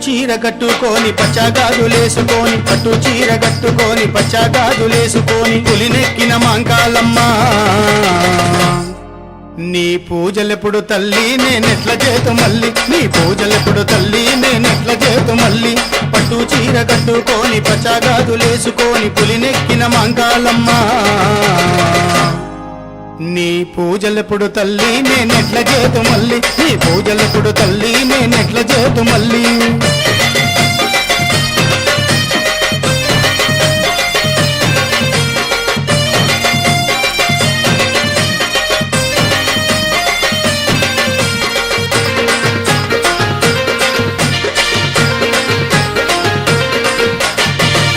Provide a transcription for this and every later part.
చీర కట్టుకొని పచ్చగాజులేసుకొని పట్టు చీర కట్టుకొని పచ్చగాజులేసుకొని పులినెక్కిన మాంకాలమ్మ నీ పూజలెప్పుడు తల్లి నేనెట్ల చేతు మల్లి నీ పూజలెప్పుడు తల్లి నేనెట్ల చేతు మల్లి పట్టు చీర కట్టుకొని పచ్చగాజులేసుకొని పులినెక్కిన మాంకాలమ్మ నీ పూజలెప్పుడు తల్లి నేనెట్ల చేతు మల్లి నీ పూజలెప్పుడు తల్లి నేనెట్ల చేతు మల్లి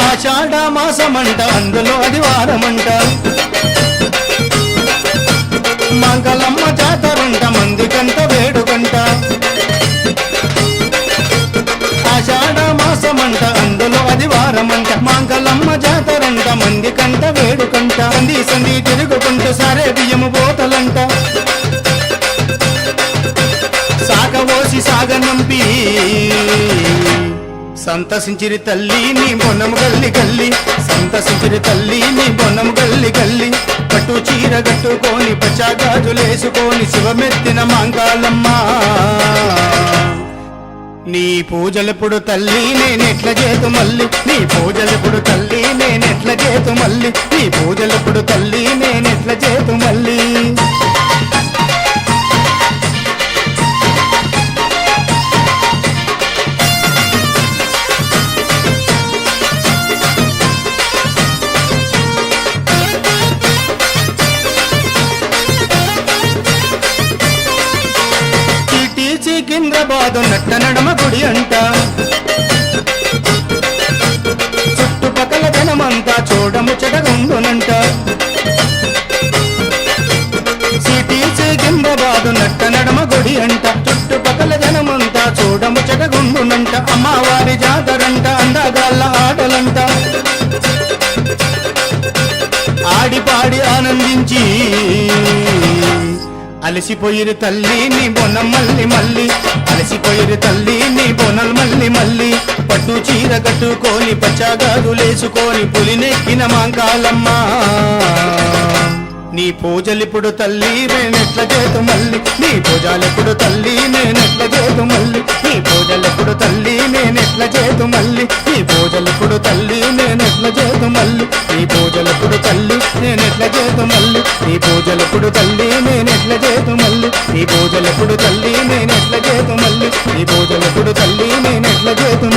ఆషాఢ మాసమంట అందులో ఆదివారమంట మంగళమ్మ జాతరంట మందికంట వేడుకంట ఆషాఢ మాసమంట అందులో ఆదివారమంట మంగళమ్మ జాతరంట మందికంట వేడుకంట సంధి సంధి తిరుగుకుంటూ సరే బియ్యము పోతలంట సాగవోసి సాగనంపి సంతసించిరి తల్లి నీ బొన్నము గల్లి గల్లి సంతసించిరి తల్లి నీ బొన్నము గల్లి గల్లి పట్టు చీర కట్టుకొని పచ్చగాజులేసుకొని శివమెత్తిన మాంకాలమ్మ నీ పూజలెప్పుడు తల్లి నేనెట్ల చేతు మల్లి నీ పూజలెప్పుడు తల్లి నేనెట్ల చేతు మల్లి నీ పూజలెప్పుడు తల్లి నేనెట్ల చేతు మల్లి సికింద్రాబాదు నట్ట నడమ గుడి అంట చుట్టుపక్కల జనమంతా చూడముచ్చటగుండునంట సిటీ సికింద్రాబాదు నట్ట నడమ గుడి అంట చుట్టుపక్కల జనమంతా చూడముచ్చటగుండునంట అమ్మవారి జాతరంట అందగాళ్ళ ఆటలంట ఆడిపాడి ఆనందించి అలసిపోయిరు తల్లి నీ బొనం మల్లి మల్లి అలసిపోయిరు తల్లి నీ బొనల్ మల్లి మల్లి పట్టు చీర కట్టుకొని పచ్చగాజులేసుకొని పులినెక్కిన మాంకాలమ్మ నీ పూజలిప్పుడు తల్లి నేనెట్ల చేతు మల్లి నీ పూజలెప్పుడు తల్లి నేనెట్ల చేతు మల్లి నీ పూజలెప్పుడు తల్లి నేనెట్ల చేతు మల్లి నీ పూజలెప్పుడు తల్లి నేనెట్ల చేతు మల్లి నీ పూజలెప్పుడు తల్లి నేనెట్ల చేతు మల్లి నీ పూజలెప్పుడు తల్లి నేనెట్ల చేతు మల్లి నీ పూజలెప్పుడు తల్లి నేనెట్ల చేతు మల్లి నీ పూజలెప్పుడు తల్లి నేనెట్ల చేతు